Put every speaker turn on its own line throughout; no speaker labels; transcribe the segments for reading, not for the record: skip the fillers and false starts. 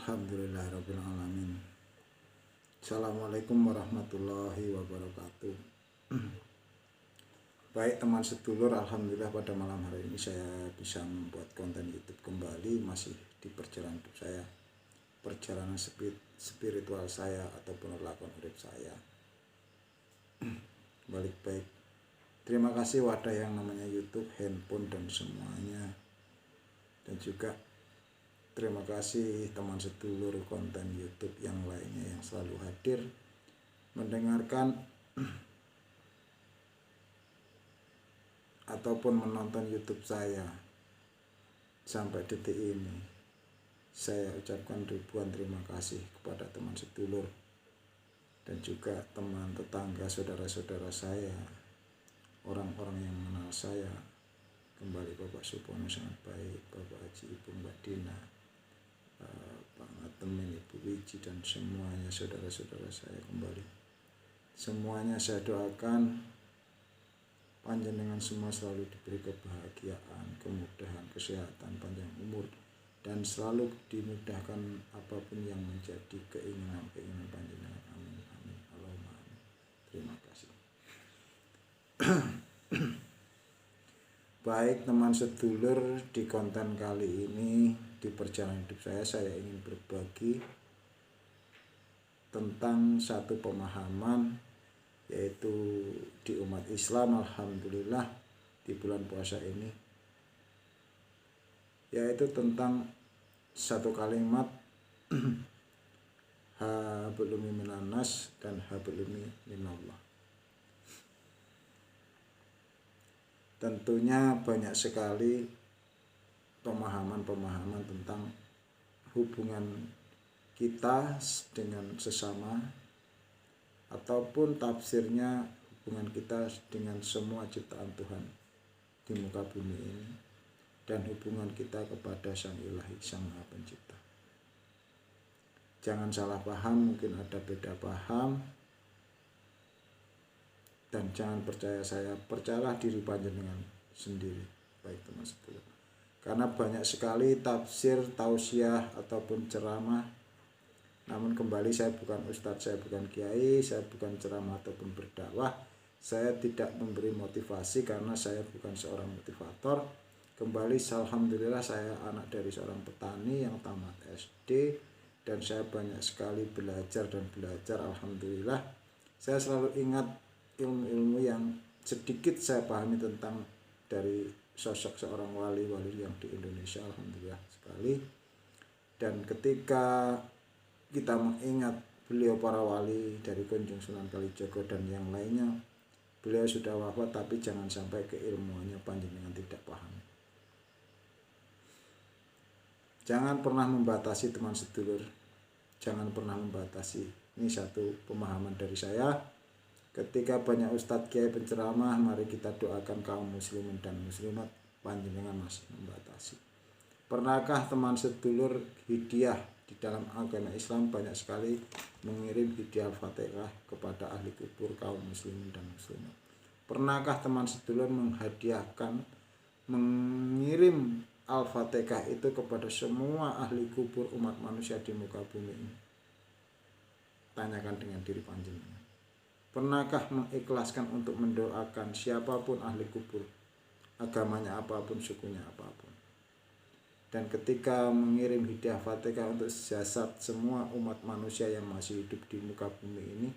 Alhamdulillahirabbil alamin. Assalamualaikum warahmatullahi wabarakatuh. Baik teman sedulur, alhamdulillah pada malam hari ini saya bisa membuat konten YouTube kembali, masih di perjalanan hidup saya, perjalanan spiritual saya ataupun lakon hidup saya. Balik baik. Terima kasih wadah yang namanya YouTube, handphone dan semuanya. Dan juga terima kasih teman sedulur konten YouTube yang lainnya yang selalu hadir mendengarkan ataupun menonton YouTube saya sampai detik ini. Saya ucapkan ribuan terima kasih kepada teman sedulur dan juga teman tetangga, saudara-saudara saya, orang-orang yang mengenal saya. Kembali Bapak Supono sangat baik, Bapak Haji, Ibu Mbak Dina, Pak Ngatemin, Ibu Wiji, dan semuanya saudara-saudara saya kembali. Semuanya saya doakan panjenengan semua selalu diberi kebahagiaan, kemudahan, kesehatan, panjang umur, dan selalu dimudahkan apapun yang menjadi keinginan panjenengan. Amin, amin, Allahumma amin. Terima kasih. Baik teman sedulur, di konten kali ini di perjalanan hidup saya ingin berbagi tentang satu pemahaman, yaitu di umat Islam alhamdulillah di bulan puasa ini, yaitu tentang satu kalimat hablum minannas dan hablum minallah. Tentunya banyak sekali pemahaman-pemahaman tentang hubungan kita dengan sesama, ataupun tafsirnya hubungan kita dengan semua ciptaan Tuhan di muka bumi ini, dan hubungan kita kepada Sang Ilahi, Sang Maha Pencipta. Jangan salah paham, mungkin ada beda paham, dan jangan percaya saya, percayalah diri panjenengan sendiri, baik teman sedulur. Karena banyak sekali tafsir, tausiah ataupun ceramah. Namun kembali, saya bukan ustadz, saya bukan kiai, saya bukan ceramah ataupun berdakwah. Saya tidak memberi motivasi karena saya bukan seorang motivator. Kembali, alhamdulillah saya anak dari seorang petani yang tamat SD, dan saya banyak sekali belajar dan belajar, alhamdulillah. Saya selalu ingat ilmu-ilmu yang sedikit saya pahami tentang dari sosok seorang wali-wali yang di Indonesia, alhamdulillah sekali. Dan ketika kita mengingat beliau para wali dari Kunjung Sunan Kalijaga dan yang lainnya, beliau sudah wafat, tapi jangan sampai keilmuannya panjenengan tidak paham. Jangan pernah membatasi teman sedulur, jangan pernah membatasi. Ini satu pemahaman dari saya. Ketika banyak ustadz, kiai, penceramah, mari kita doakan kaum muslimin dan muslimat, panjenengan masih membatasi. Pernahkah teman sedulur hidayah di dalam agama Islam banyak sekali mengirim hidayah Al-Fatihah kepada ahli kubur kaum muslimin dan muslimat? Pernahkah teman sedulur mengirim Al-Fatihah itu kepada semua ahli kubur umat manusia di muka bumi ini? Tanyakan dengan diri panjenengan. Pernahkah mengikhlaskan untuk mendoakan siapapun ahli kubur, agamanya apapun, sukunya apapun? Dan ketika mengirim hidayah Fatihah untuk jasad semua umat manusia yang masih hidup di muka bumi ini,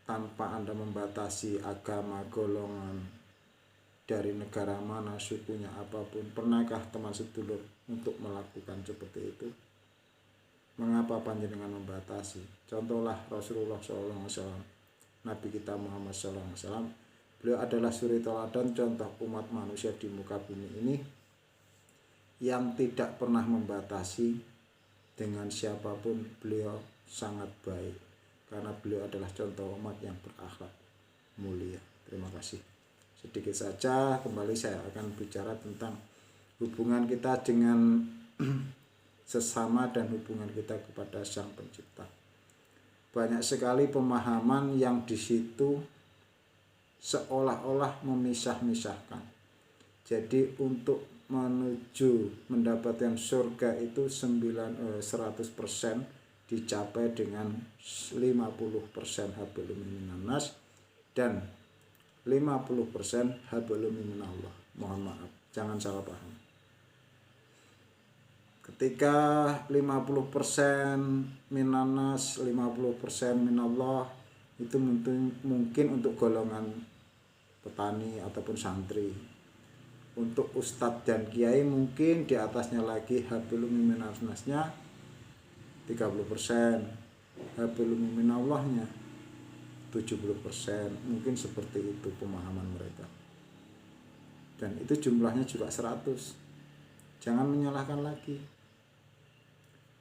tanpa Anda membatasi agama, golongan, dari negara mana, sukunya apapun, pernahkah teman sedulur untuk melakukan seperti itu? Mengapa panjenengan membatasi? Contohlah Rasulullah SAW, Nabi kita Muhammad SAW. Beliau adalah suri teladan, contoh umat manusia di muka bumi ini yang tidak pernah membatasi dengan siapapun. Beliau sangat baik karena beliau adalah contoh umat yang berakhlak mulia. Terima kasih. Sedikit saja, kembali saya akan bicara tentang hubungan kita dengan sesama dan hubungan kita kepada Sang Pencipta. Banyak sekali pemahaman yang di situ seolah-olah memisah-misahkan. Jadi untuk menuju mendapatkan surga itu 100% dicapai dengan 50% hablum minannas dan 50% hablum minallah. Mohon maaf, jangan salah paham. Ketika 50% minannas, 50% minallah itu mungkin untuk golongan petani ataupun santri. Untuk ustadz dan kiai mungkin di atasnya lagi hablum minannasnya 30%, hablum minallahnya 70%, mungkin seperti itu pemahaman mereka. Dan itu jumlahnya juga 100. Jangan menyalahkan lagi.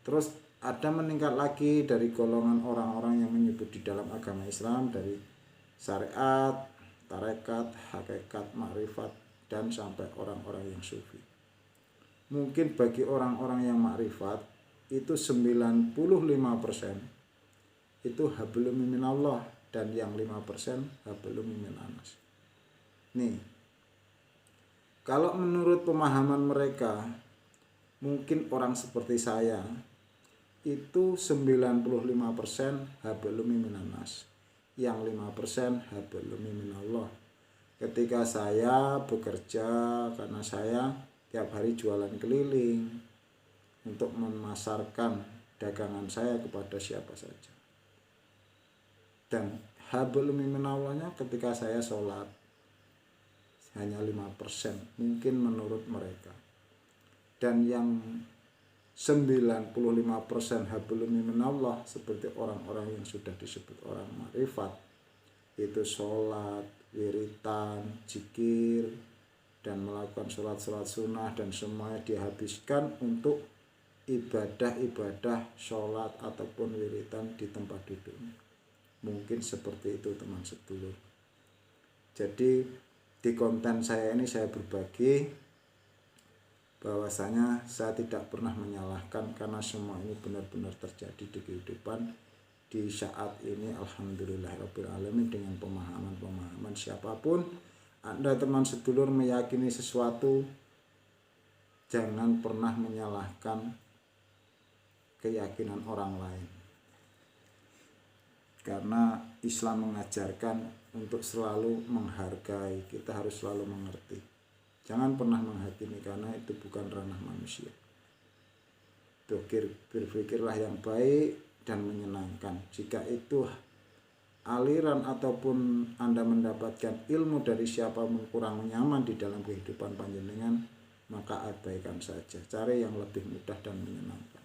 Terus ada meningkat lagi dari golongan orang-orang yang menyebut di dalam agama Islam dari syariat, tarekat, hakikat, makrifat, dan sampai orang-orang yang sufi. Mungkin bagi orang-orang yang makrifat itu 95% itu hablum minallah dan yang 5% hablum minannas. Nih, kalau menurut pemahaman mereka, mungkin orang seperti saya itu 95% hablum minannas, yang 5% hablum minallah. Ketika saya bekerja, karena saya tiap hari jualan keliling untuk memasarkan dagangan saya kepada siapa saja. Dan hablum minallahnya ketika saya sholat hanya 5%, mungkin menurut mereka. Dan yang 95% hablum minallah seperti orang-orang yang sudah disebut orang makrifat, itu sholat, wiritan, zikir, dan melakukan sholat-sholat sunnah, dan semuanya dihabiskan untuk ibadah-ibadah sholat ataupun wiritan di tempat duduknya. Mungkin seperti itu teman sedulur. Jadi di konten saya ini saya berbagi bahwasanya saya tidak pernah menyalahkan, karena semua ini benar-benar terjadi di kehidupan di saat ini. Alhamdulillahirabbil alamin. Dengan pemahaman siapapun Anda teman sedulur meyakini sesuatu, jangan pernah menyalahkan keyakinan orang lain, karena Islam mengajarkan untuk selalu menghargai. Kita harus selalu mengerti, jangan pernah menghakimi, karena itu bukan ranah manusia. Berpikirlah yang baik dan menyenangkan. Jika itu aliran ataupun Anda mendapatkan ilmu dari siapapun kurang nyaman di dalam kehidupan panjenengan, maka abaikan saja, cari yang lebih mudah dan menyenangkan.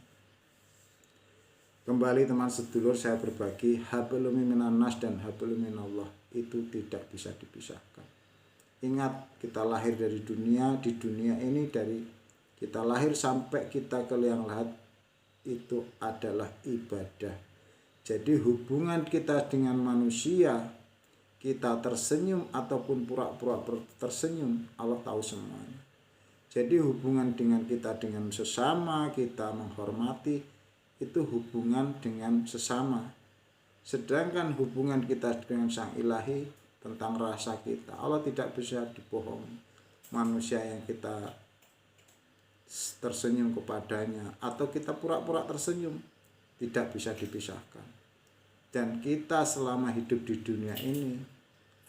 Kembali teman sedulur, saya berbagi hablum minannas dan hablum minallah itu tidak bisa dipisahkan. Ingat, kita lahir dari dunia, di dunia ini dari kita lahir sampai kita ke liang lahat itu adalah ibadah. Jadi hubungan kita dengan manusia, kita tersenyum ataupun pura-pura tersenyum, Allah tahu semuanya. Jadi hubungan dengan kita dengan sesama, kita menghormati, itu hubungan dengan sesama. Sedangkan hubungan kita dengan Sang Ilahi tentang rasa kita, Allah tidak bisa dibohongi. Manusia yang kita tersenyum kepadanya atau kita pura-pura tersenyum tidak bisa dipisahkan. Dan kita selama hidup di dunia ini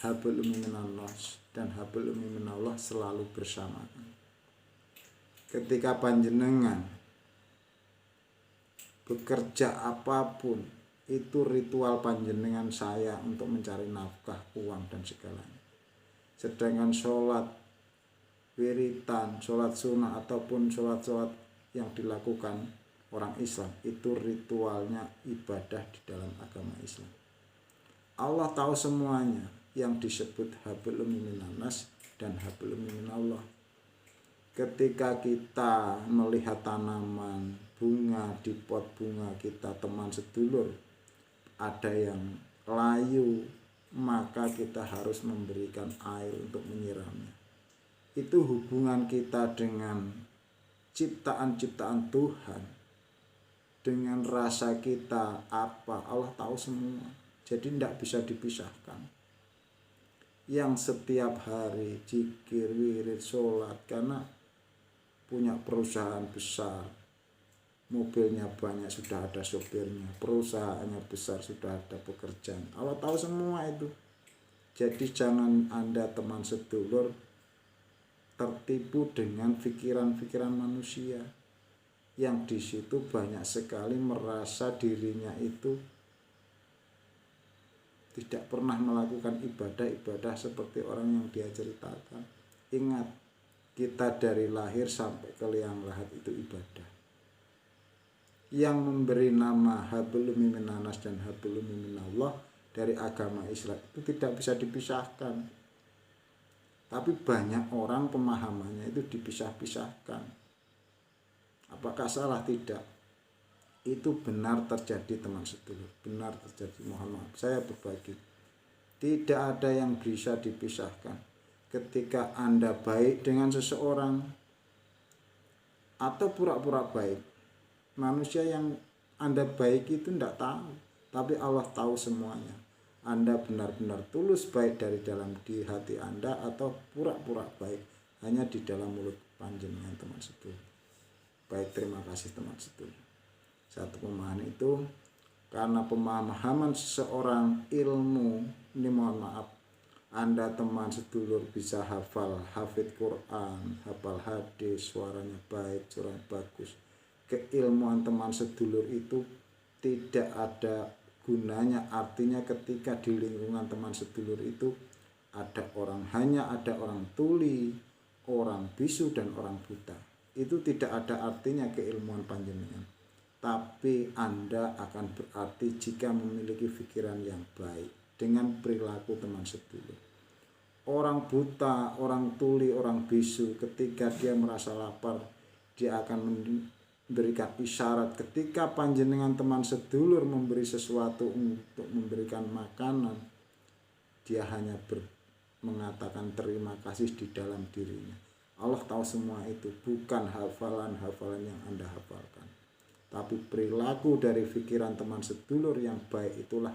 hablum minannas dan hablum minallah selalu bersamaan. Ketika panjenengan bekerja apapun, itu ritual panjenengan saya untuk mencari nafkah, uang, dan segalanya. Sedangkan sholat, wiritan, sholat sunnah ataupun sholat-sholat yang dilakukan orang Islam, itu ritualnya ibadah di dalam agama Islam. Allah tahu semuanya yang disebut hablum minannas dan hablum minallah. Ketika kita melihat tanaman bunga di pot bunga kita, teman sedulur, ada yang layu, maka kita harus memberikan air untuk menyiramnya. Itu hubungan kita dengan ciptaan-ciptaan Tuhan, dengan rasa kita apa, Allah tahu semua. Jadi tidak bisa dipisahkan. Yang setiap hari zikir, wirid, sholat, karena punya perusahaan besar, mobilnya banyak, sudah ada sopirnya, perusahaannya besar, sudah ada pekerjaan. Allah tahu semua itu. Jadi jangan Anda teman sedulur tertipu dengan pikiran-pikiran manusia yang di situ banyak sekali merasa dirinya itu tidak pernah melakukan ibadah-ibadah seperti orang yang dia ceritakan. Ingat, kita dari lahir sampai ke liang lahat itu ibadah. Yang memberi nama hablum minanas dan hablum minallah dari agama Islam itu tidak bisa dipisahkan. Tapi banyak orang pemahamannya itu dipisah-pisahkan. Apakah salah? Tidak. Itu benar terjadi teman sedulur. Benar terjadi, mohon maaf. Saya berbagi. Tidak ada yang bisa dipisahkan. Ketika Anda baik dengan seseorang atau pura-pura baik. Manusia yang Anda baik itu tidak tahu. Tapi Allah tahu semuanya. Anda benar-benar tulus baik dari dalam di hati Anda atau pura-pura baik hanya di dalam mulut panjenengan teman sedulur. Baik, terima kasih teman sedulur. Satu pemahaman itu karena pemahaman seseorang ilmu, ini mohon maaf, Anda teman sedulur bisa hafal, hafid Quran, hafal hadis, suaranya baik, suaranya bagus. Keilmuan teman sedulur itu tidak ada gunanya, artinya ketika di lingkungan teman sedulur itu hanya ada orang tuli, orang bisu dan orang buta. Itu tidak ada artinya keilmuan panjenengan. Tapi Anda akan berarti jika memiliki pikiran yang baik dengan perilaku teman sedulur. Orang buta, orang tuli, orang bisu ketika dia merasa lapar, dia akan memberikan isyarat. Ketika panjenengan teman sedulur memberi sesuatu untuk memberikan makanan, dia hanya mengatakan terima kasih di dalam dirinya. Allah tahu semua itu, bukan hafalan-hafalan yang Anda hafalkan. Tapi perilaku dari pikiran teman sedulur yang baik itulah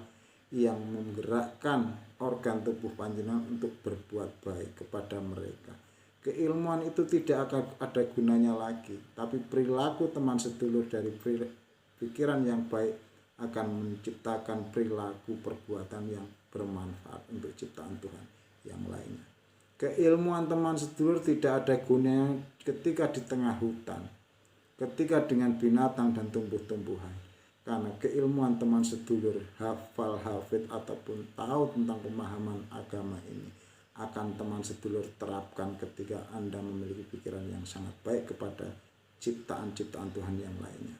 yang menggerakkan organ tubuh panjenengan untuk berbuat baik kepada mereka. Keilmuan itu tidak akan ada gunanya lagi, tapi perilaku teman sedulur dari pikiran yang baik akan menciptakan perilaku perbuatan yang bermanfaat untuk ciptaan Tuhan yang lainnya. Keilmuan teman sedulur tidak ada gunanya ketika di tengah hutan, ketika dengan binatang dan tumbuh-tumbuhan. Karena keilmuan teman sedulur, hafal, hafid ataupun tahu tentang pemahaman agama ini akan teman sedulur terapkan ketika Anda memiliki pikiran yang sangat baik kepada ciptaan-ciptaan Tuhan yang lainnya,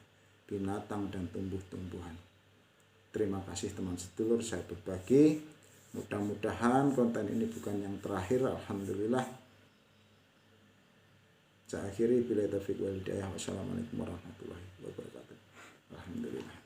binatang dan tumbuh-tumbuhan. Terima kasih teman sedulur, saya berbagi. Mudah-mudahan konten ini bukan yang terakhir. Alhamdulillah. Saya akhiri, bila taufiq wal hidayah. Wassalamualaikum warahmatullahi wabarakatuh. Alhamdulillah.